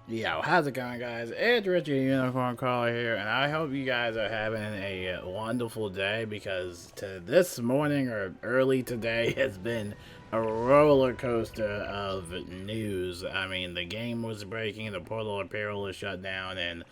Yo, how's it going, guys? It's Richard Unicorn Caller here, and I hope you guys are having a wonderful day because this morning or early today has been a roller coaster of news. I mean, the game was breaking, the Portal Apparel is shut down, and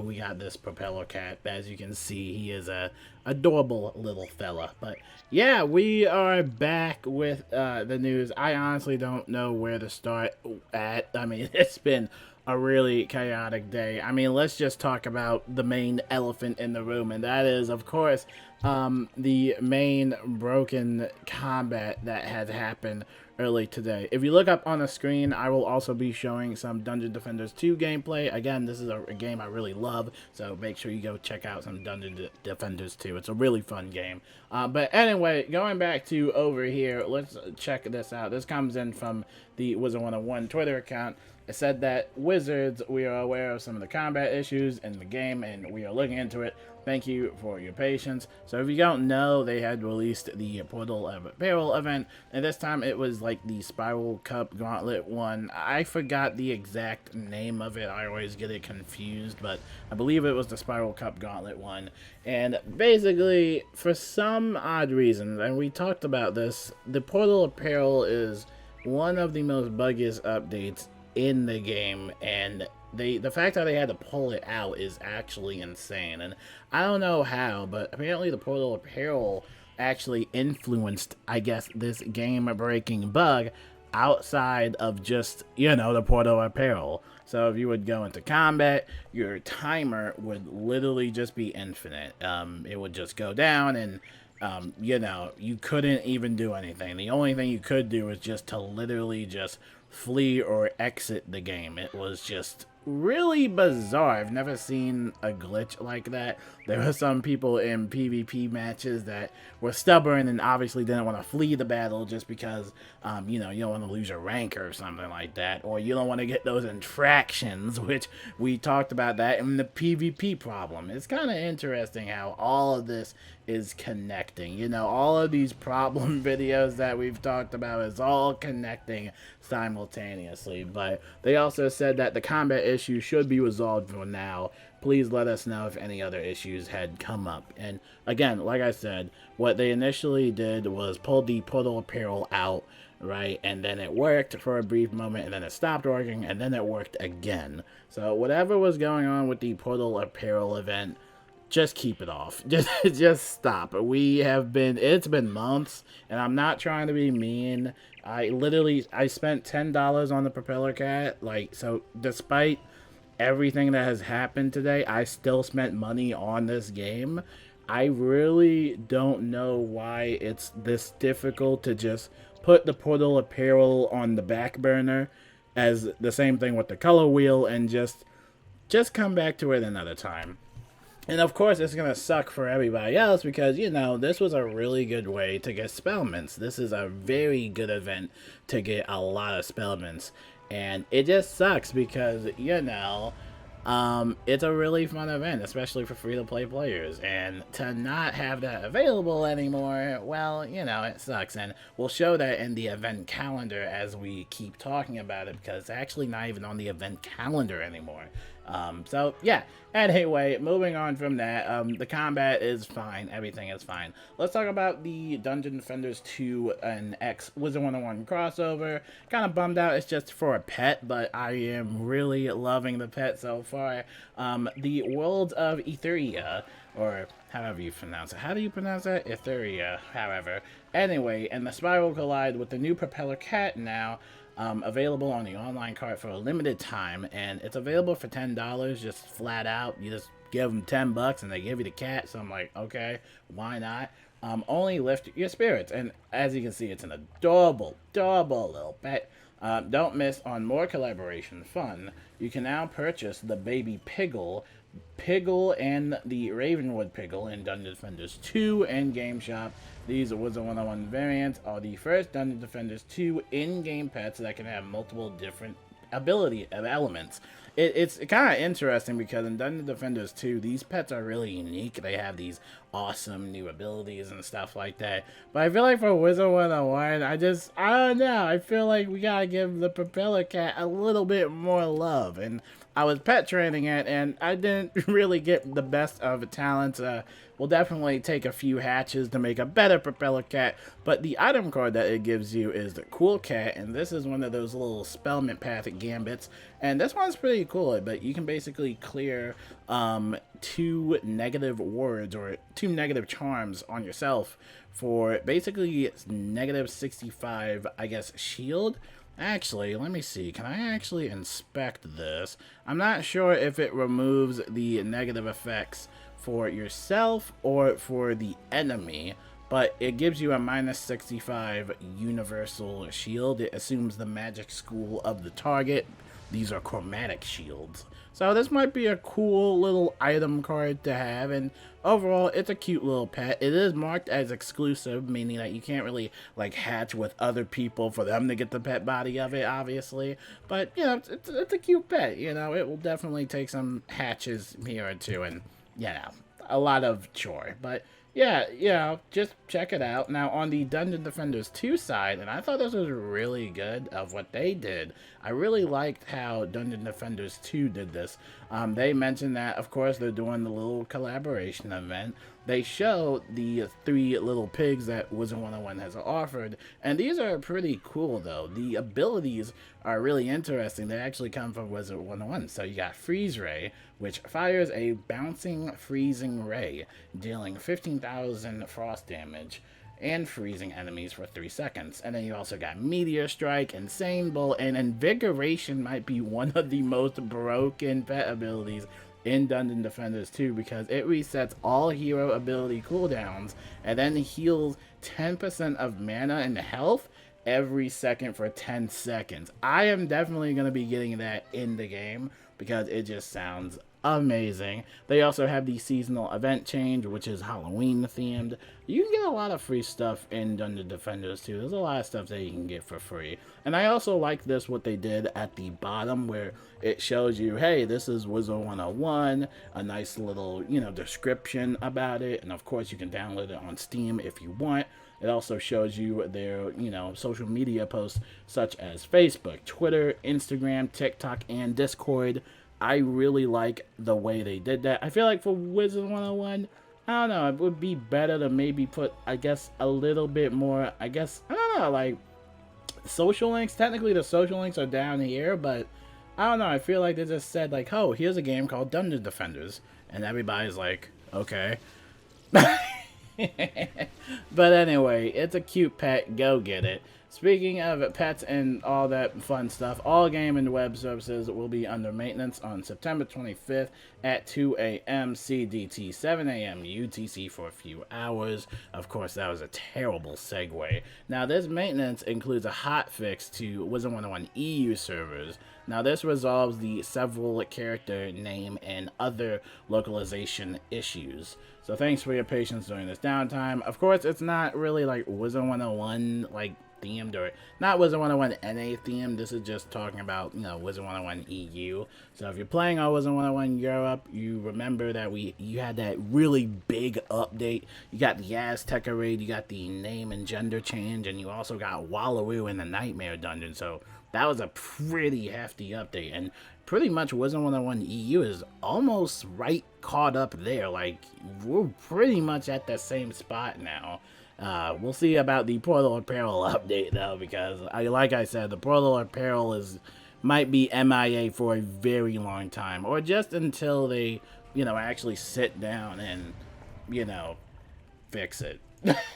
we got this propeller cat. As you can see, he is a adorable little fella. But yeah, we are back with the news. I honestly don't know where to start at. I mean, it's been a really chaotic day. I mean, let's just talk about the main elephant in the room, and that is, of course, the main broken combat that had happened early today. If you look up on the screen, I will also be showing some Dungeon Defenders 2 gameplay. Again, this is a game I really love, so make sure you go check out some Dungeon Defenders 2. It's a really fun game. But anyway, going back to over here, let's check this out. This comes in from the Wizard101 Twitter account. It said that Wizards, we are aware of some of the combat issues in the game, and we are looking into it. Thank you for your patience. So if you don't know, they had released the Portal of Apparel event, and this time it was like the Spiral Cup Gauntlet one. I forgot the exact name of it. I always get it confused, but I believe it was the Spiral Cup Gauntlet one. And basically, for some odd reasons, and we talked about this, the Portal Apparel is one of the most buggiest updates in the game, and the fact that they had to pull it out is actually insane. And I don't know how, but apparently the Portal Apparel actually influenced, I guess, this game-breaking bug outside of just, the Portal Apparel. So if you would go into combat, your timer would literally just be infinite. It would just go down, and you couldn't even do anything. The only thing you could do is just to literally just flee or exit the game. It was just really bizarre. I've never seen a glitch like that. There were some people in PvP matches that were stubborn and obviously didn't want to flee the battle just because, you don't want to lose your rank or something like that, or you don't want to get those infractions, which we talked about that in the PvP problem. It's kind of interesting how all of this is connecting. All of these problem videos that we've talked about is all connecting simultaneously. But they also said that the combat issue should be resolved for now. Please let us know if any other issues had come up. And again, like I said, what they initially did was pull the Portal Apparel out, right? And then it worked for a brief moment, and then it stopped working, and then it worked again. So whatever was going on with the Portal Apparel event, just keep it off. Just stop. It's been months, and I'm not trying to be mean. I spent $10 on the propeller cat. So despite everything that has happened today, I still spent money on this game. I really don't know why it's this difficult to just put the Portal Apparel on the back burner, as the same thing with the color wheel, and just come back to it another time. And of course, it's going to suck for everybody else because, this was a really good way to get spellments. This is a very good event to get a lot of spellments. And it just sucks because, it's a really fun event, especially for free-to-play players. And to not have that available anymore, well, it sucks. And we'll show that in the event calendar as we keep talking about it, because it's actually not even on the event calendar anymore. So yeah, anyway, moving on from that, the combat is fine, everything is fine. Let's talk about the Dungeon Defenders 2 and X Wizard101 crossover. Kind of bummed out it's just for a pet, but I am really loving the pet so far. The World of Etheria, or however you pronounce it. How do you pronounce that? Etheria, however. Anyway, and the Spiral collide with the new propeller cat now. Available on the online cart for a limited time, and it's available for $10, just flat out. You just give them $10 and they give you the cat, so I'm like, okay, why not? Only lift your spirits, and as you can see, it's an adorable little pet. Don't miss on more collaboration fun. You can now purchase the baby Piggle and the Ravenwood Piggle in Dungeon Defenders 2 in-game shop. These Wizard101 variants are the first Dungeon Defenders 2 in-game pets that can have multiple different ability elements. It's kind of interesting because in Dungeon Defenders 2, these pets are really unique. They have these awesome new abilities and stuff like that. But I feel like for Wizard101, I don't know. I feel like we gotta give the propeller cat a little bit more love. And I was pet training it, and I didn't really get the best of talents. We'll definitely take a few hatches to make a better propeller cat, but the item card that it gives you is the cool cat, and this is one of those little spellment path gambits, and this one's pretty cool. But you can basically clear 2 negative words or 2 negative charms on yourself for basically negative 65, I guess, shield. Actually, let me see. Can I actually inspect this? I'm not sure if it removes the negative effects for yourself or for the enemy, but it gives you a minus 65 universal shield. It assumes the magic school of the target. These are chromatic shields. So this might be a cool little item card to have, and overall it's a cute little pet. It is marked as exclusive, meaning that you can't really like hatch with other people for them to get the pet body of it, obviously. But you know, it's a cute pet. You know, it will definitely take some hatches here or two, and you know, a lot of chore. But yeah, you know, just check it out. Now, on the Dungeon Defenders 2 side, and I thought this was really good of what they did. I really liked how Dungeon Defenders 2 did this. They mentioned that, of course, they're doing the little collaboration event. They show the 3 little pigs that Wizard101 has offered, and these are pretty cool, though. The abilities are really interesting. They actually come from Wizard101. So you got Freeze Ray, which fires a bouncing freezing ray, dealing 15,000 frost damage and freezing enemies for 3 seconds. And then you also got Meteor Strike, Insane Bolt, and Invigoration might be one of the most broken pet abilities in Dungeon Defenders 2, because it resets all hero ability cooldowns and then heals 10% of mana and health every second for 10 seconds. I am definitely going to be getting that in the game because it just sounds amazing. They also have the seasonal event change, which is Halloween themed. You can get a lot of free stuff in Dungeon Defenders too. There's a lot of stuff that you can get for free. And I also like this, what they did at the bottom, where it shows you, hey, this is Wizard101, a nice little, you know, description about it. And of course you can download it on Steam if you want. It also shows you their, you know, social media posts such as Facebook, Twitter, Instagram, TikTok, and Discord. I really like the way they did that. I feel like for Wizard101, I don't know, it would be better to maybe put, I guess, a little bit more, I don't know, like, social links. Technically, the social links are down here, but I don't know, I feel like they just said, like, oh, here's a game called Dungeon Defenders, and everybody's like, okay. But anyway, it's a cute pet, go get it. Speaking of pets and all that fun stuff, all game and web services will be under maintenance on September 25th at 2 a.m. CDT, 7 a.m. UTC for a few hours. Of course, that was a terrible segue. Now, this maintenance includes a hotfix to Wizard101 EU servers. Now, this resolves the several character name and other localization issues. So thanks for your patience during this downtime. Of course, it's not really like Wizard101, like, themed, or not Wizard101 NA themed. This is just talking about, you know, Wizard101 EU. So if you're playing on Wizard101 Europe, you remember that you had that really big update. You got the Azteca raid, you got the name and gender change, and you also got Wallaroo in the Nightmare Dungeon. So that was a pretty hefty update, and pretty much Wizard101 EU is almost right caught up there. Like, we're pretty much at the same spot now. We'll see about the Portal Apparel update, though, because, like I said, the Portal Apparel might be MIA for a very long time, or just until they, you know, actually sit down and, you know, fix it.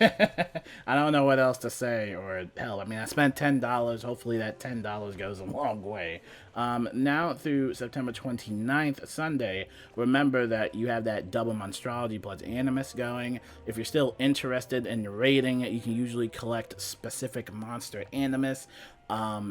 I don't know what else to say, or hell, I mean, I spent $10. Hopefully that $10 goes a long way. Now through September 29th, Sunday, remember that you have that double Monstrology plus Animus going. If you're still interested in raiding, you can usually collect specific monster Animus.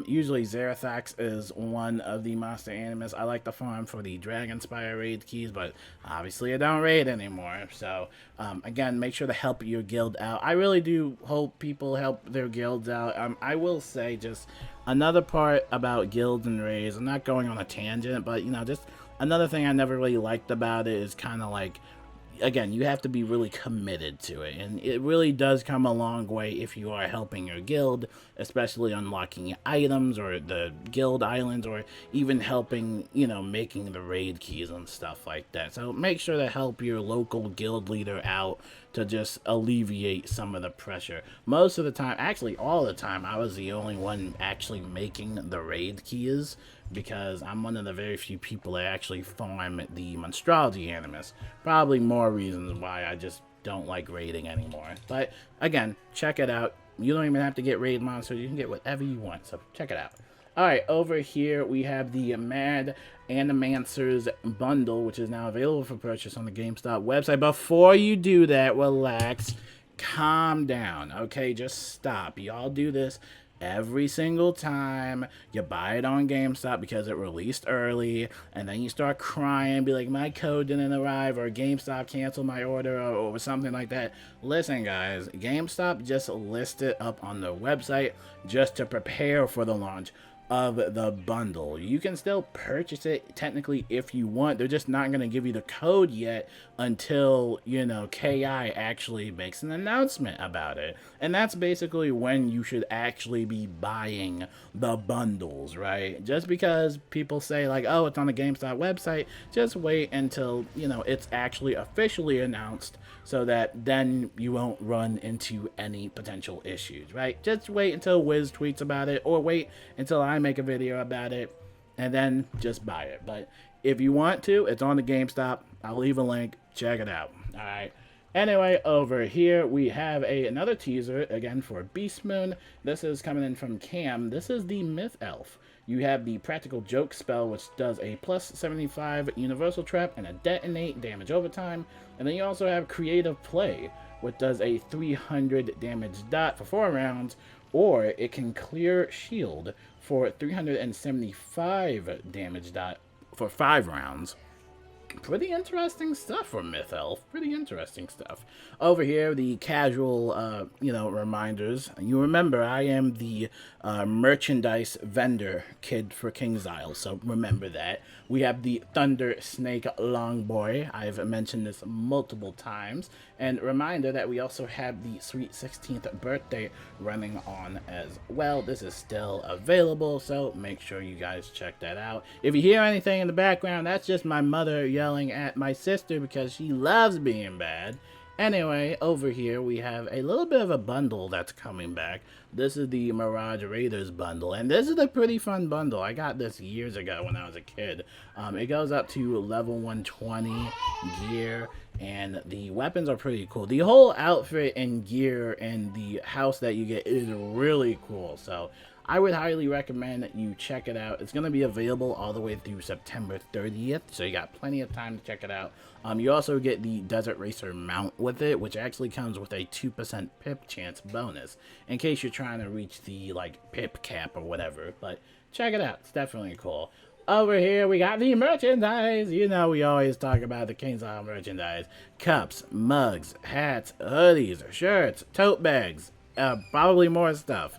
Usually Zarathax is one of the monster Animus. I like the farm for the Dragonspire raid keys, but obviously I don't raid anymore. So, again, make sure to help your guild out. I really do hope people help their guilds out. I will say just another part about guilds and raids. I'm not going on a tangent, but, you know, just another thing I never really liked about it is kind of like, again, you have to be really committed to it, and it really does come a long way if you are helping your guild, especially unlocking items or the guild islands, or even helping, you know, making the raid keys and stuff like that. So make sure to help your local guild leader out to just alleviate some of the pressure. Most of the time, actually all the time, I was the only one actually making the raid keys, because I'm one of the very few people that actually farm the Monstrology Animus. Probably more reasons why I just don't like raiding anymore. But again, check it out. You don't even have to get raid monsters. You can get whatever you want, so check it out. Alright, over here we have the Mad Animancers bundle, which is now available for purchase on the GameStop website. Before you do that, relax. Calm down, okay? Just stop. Y'all do this every single time you buy it on GameStop because it released early, and then you start crying, be like, my code didn't arrive, or GameStop canceled my order, or something like that. Listen, guys, GameStop just listed up on the website just to prepare for the launch of the bundle. You can still purchase it technically if you want. They're just not going to give you the code yet until, you know, KI actually makes an announcement about it. And that's basically when you should actually be buying the bundles, right? Just because people say like, oh, it's on the GameStop website, just wait until, you know, it's actually officially announced, so that then you won't run into any potential issues, right? Just wait until Wiz tweets about it, or wait until I make a video about it, and then just buy it. But if you want to, it's on the GameStop. I'll leave a link. Check it out. All right. Anyway, over here we have another teaser again for Beast Moon. This is coming in from Cam. This is the Myth Elf. You have the Practical Joke spell, which does a plus 75 universal trap and a detonate damage over time. And then you also have Creative Play, which does a 300 damage dot for 4 rounds, or it can clear shield for 375 damage dot for 5 rounds. Pretty interesting stuff for Myth Elf. Pretty interesting stuff. Over here, the casual, you know, reminders. You remember, I am the merchandise vendor kid for King's Isle, so remember that. We have the Thunder Snake Longboy. I've mentioned this multiple times. And reminder that we also have the Sweet 16th birthday running on as well. This is still available, so make sure you guys check that out. If you hear anything in the background, that's just my mother yelling at my sister because she loves being bad. Anyway, over here we have a little bit of a bundle that's coming back. This is the Mirage Raiders bundle, and this is a pretty fun bundle. I got this years ago when I was a kid. It goes up to level 120 gear, and the weapons are pretty cool. The whole outfit and gear and the house that you get is really cool, so I would highly recommend that you check it out. It's going to be available all the way through September 30th, so you got plenty of time to check it out. You also get the Desert Racer mount with it, which actually comes with a 2% pip chance bonus, in case you're trying to reach the, like, pip cap or whatever. But check it out. It's definitely cool. Over here, we got the merchandise. You know, we always talk about the King's Isle merchandise. Cups, mugs, hats, hoodies, shirts, tote bags, probably more stuff.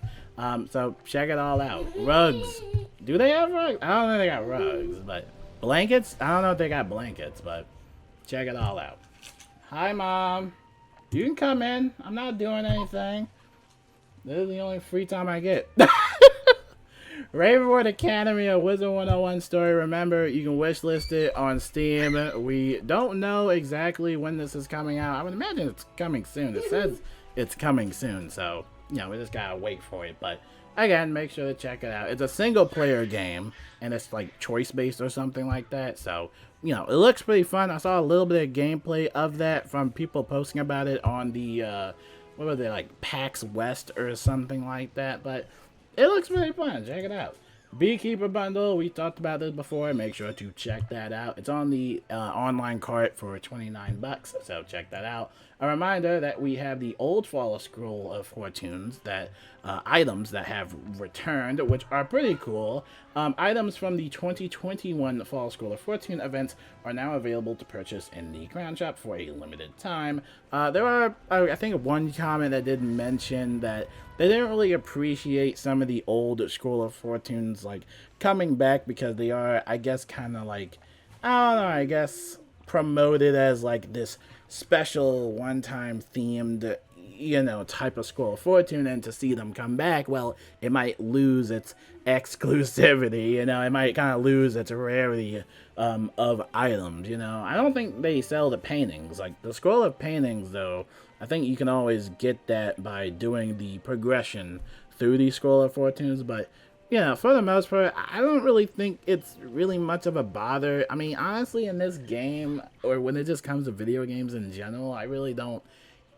So check it all out. Rugs. Do they have rugs? I don't know if they got rugs, but blankets? I don't know if they got blankets, but check it all out. Hi, Mom. You can come in. I'm not doing anything. This is the only free time I get. Ravenwood Academy, a Wizard101 story. Remember, you can wishlist it on Steam. We don't know exactly when this is coming out. I would imagine it's coming soon. It says it's coming soon, so you know, we just gotta wait for it. But again, make sure to check it out. It's a single player game, and it's like choice based or something like that. So, you know, it looks pretty fun. I saw a little bit of gameplay of that from people posting about it on the, what were they, like PAX West or something like that. But it looks really fun. Check it out. Beekeeper bundle, we talked about this before. Make sure to check that out. It's on the online cart for 29 bucks, so check that out. A reminder that we have the old Fall Scroll of Fortunes, that items that have returned, which are pretty cool. Items from the 2021 Fall Scroll of Fortune events are now available to purchase in the Crown Shop for a limited time. There are, I think, one comment that did mention that they didn't really appreciate some of the old Scroll of Fortunes like coming back because they are, I guess, kind of like, I don't know, I guess promoted as like this special one-time themed, you know, type of Scroll of Fortune, and to see them come back, well, it might lose its exclusivity, you know, it might kind of lose its rarity of items, you know. I don't think they sell the paintings. Like, the Scroll of Paintings, though, I think you can always get that by doing the progression through the Scroll of Fortunes, but yeah, for the most part, I don't really think it's really much of a bother. I mean, honestly, in this game, or when it just comes to video games in general, I really don't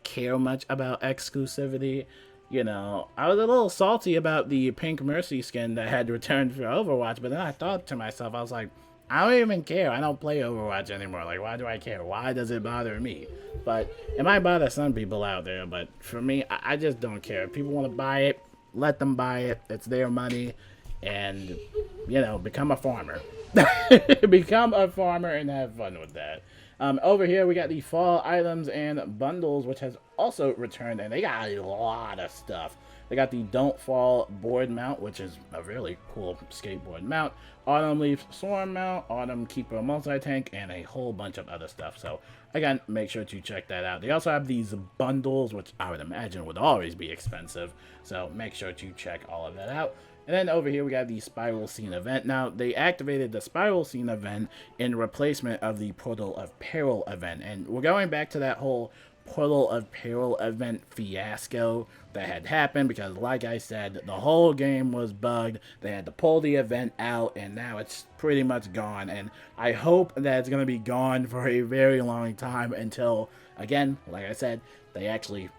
care much about exclusivity. You know, I was a little salty about the Pink Mercy skin that had returned for Overwatch, but then I thought to myself, I was like, I don't even care. I don't play Overwatch anymore. Like, why do I care? Why does it bother me? But it might bother some people out there, but for me, I just don't care. If people want to buy it, let them buy it. It's their money. And, you know, become a farmer. Become a farmer and have fun with that. Over here, we got the fall items and bundles, which has also returned. And they got a lot of stuff. They got the Don't Fall board mount, which is a really cool skateboard mount. Autumn Leaf Swarm mount, Autumn Keeper multi-tank, and a whole bunch of other stuff. So, again, make sure to check that out. They also have these bundles, which I would imagine would always be expensive. So, make sure to check all of that out. And then over here we got the Spiral Scene event. Now, they activated the Spiral Scene event in replacement of the Portal of Peril event. And we're going back to that whole Portal of Peril event fiasco that had happened because, like I said, the whole game was bugged. They had to pull the event out, and now it's pretty much gone. And I hope that it's going to be gone for a very long time until, again, like I said, they actually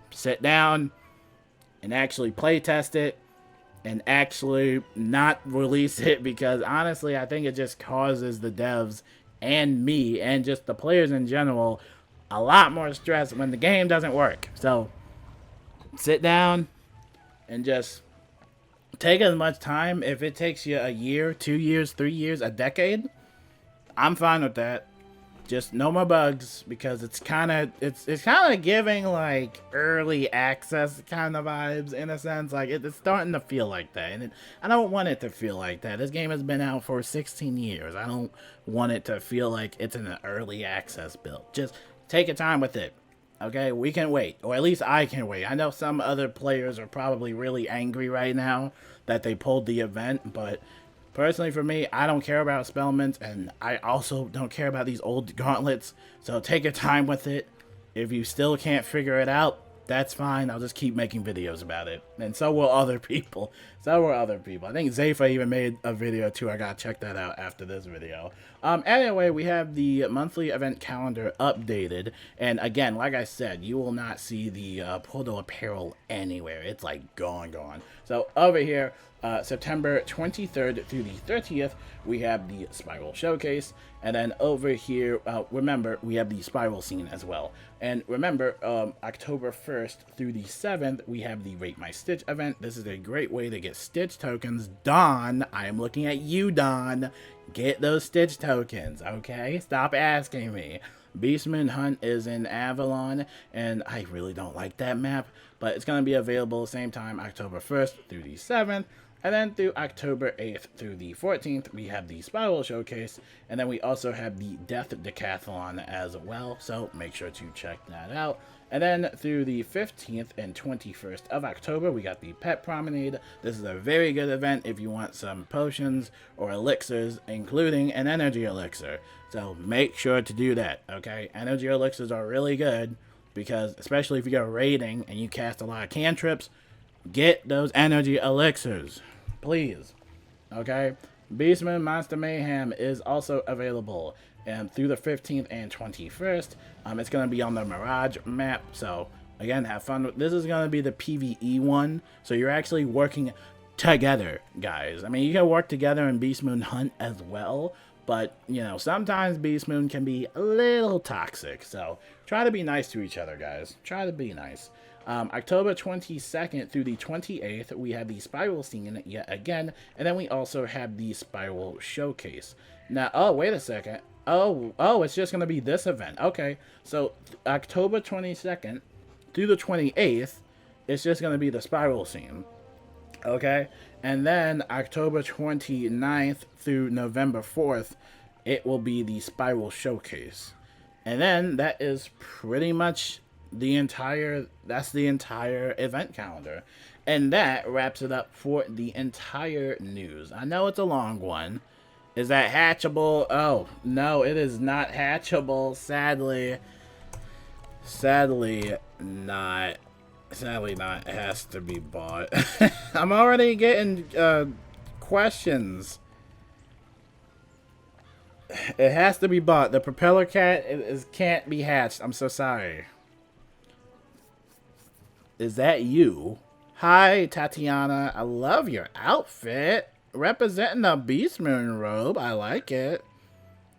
sit down and actually play test it and actually not release it, because honestly, I think it just causes the devs and me and just the players in general a lot more stress when the game doesn't work. So sit down and just take as much time. If it takes you a year, 2 years, 3 years, a decade, I'm fine with that. Just no more bugs, because it's kind of giving like early access kind of vibes in a sense. Like it's starting to feel like that, and I don't want it to feel like that. This game has been out for 16 years. I don't want it to feel like it's an early access build. Just take your time with it. Okay, we can wait, or at least I can wait. I know some other players are probably really angry right now that they pulled the event, but personally, for me, I don't care about Spellments, and I also don't care about these old gauntlets, so take your time with it. If you still can't figure it out, that's fine. I'll just keep making videos about it, and so will other people. So will other people. I think Zayfa even made a video too. I gotta check that out after this video. Anyway, we have the monthly event calendar updated, and again, like I said, you will not see the Portal Apparel anywhere. It's like gone. So over here, September 23rd through the 30th, we have the Spiral Showcase. And then over here, remember, we have the Spiral Scene as well. And remember, October 1st through the 7th, we have the Rate My Stitch event. This is a great way to get Stitch tokens. Don, I am looking at you, Don. Get those Stitch tokens, okay? Stop asking me. Beastman Hunt is in Avalon, and I really don't like that map, but it's going to be available same time, October 1st through the 7th. And then through October 8th through the 14th, we have the Spiral Showcase. And then we also have the Death Decathlon as well. So make sure to check that out. And then through the 15th and 21st of October, we got the Pet Promenade. This is a very good event if you want some potions or elixirs, including an energy elixir. So make sure to do that, okay? Energy elixirs are really good because, especially if you go raiding and you cast a lot of cantrips, get those energy elixirs, please. Okay? Beastman Monster Mayhem is also available through the 15th and 21st. It's going to be on the Mirage map. So, again, have fun. This is going to be the PvE one. So, you're actually working together, guys. I mean, you can work together in Beastmoon Hunt as well. But, you know, sometimes Beastmoon can be a little toxic. So, try to be nice to each other, guys. Try to be nice. October 22nd through the 28th, we have the Spiral Scene yet again, and then we also have the Spiral Showcase. Now, oh, wait a second. Oh, it's just going to be this event. Okay, so October 22nd through the 28th, it's just going to be the Spiral Scene. Okay, and then October 29th through November 4th, it will be the Spiral Showcase. And then that is pretty much that's the entire event calendar. And that wraps it up for the entire news. I know it's a long one. Is that hatchable? Oh, no, it is not hatchable. Sadly not. Sadly not. It has to be bought. I'm already getting questions. It has to be bought. The propeller cat can't be hatched. I'm so sorry. Is that you? Hi, Tatiana. I love your outfit. Representing the Beast Moon robe. I like it.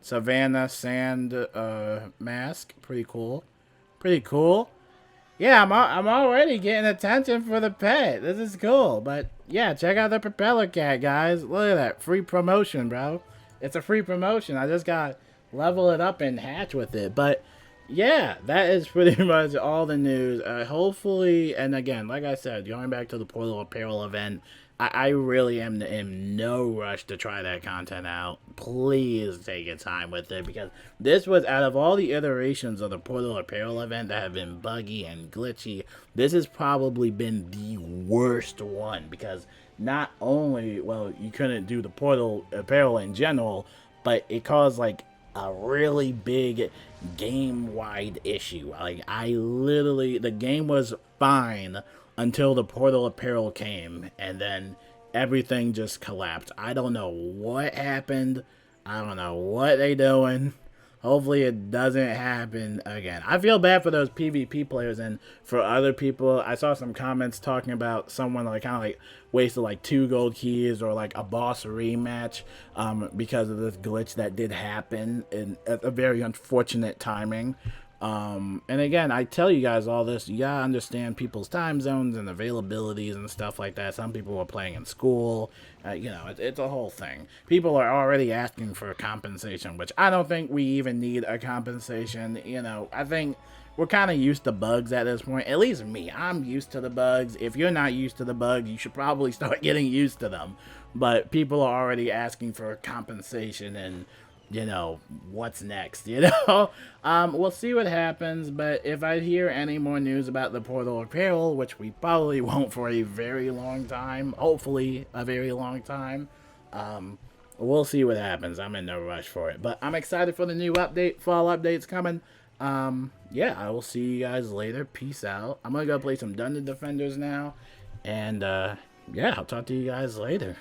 Savannah Sand mask. Pretty cool. Pretty cool. Yeah, I'm already getting attention for the pet. This is cool. But yeah, check out the propeller cat, guys. Look at that. Free promotion, bro. It's a free promotion. I just got to level it up and hatch with it. But yeah, that is pretty much all the news. Hopefully, and again, like I said, going back to the Portal Apparel event, I really am in no rush to try that content out. Please take your time with it, because this was, out of all the iterations of the Portal Apparel event that have been buggy and glitchy, this has probably been the worst one, because not only, well, you couldn't do the Portal Apparel in general, but it caused like a really big game-wide issue. Like, the game was fine until the Portal Apparel came, and then everything just collapsed. I don't know what happened. I don't know what they doing. Hopefully it doesn't happen again. I feel bad for those PvP players and for other people. I saw some comments talking about someone like kind of like wasted like 2 gold keys or like a boss rematch because of this glitch that did happen in a very unfortunate timing. And again, I tell you guys all this, you gotta understand people's time zones and availabilities and stuff like that. Some people are playing in school, you know, it's a whole thing. People are already asking for compensation, which I don't think we even need a compensation. You know, I think we're kind of used to bugs at this point. At least me, I'm used to the bugs. If you're not used to the bugs, you should probably start getting used to them. But people are already asking for compensation, and you know, what's next, you know? We'll see what happens, but if I hear any more news about the Portal Apparel, which we probably won't for a very long time, hopefully a very long time, we'll see what happens. I'm in no rush for it, but I'm excited for the new update. Fall update's coming. Yeah, I will see you guys later. Peace out. I'm gonna go play some Dungeon Defenders now, and, yeah, I'll talk to you guys later.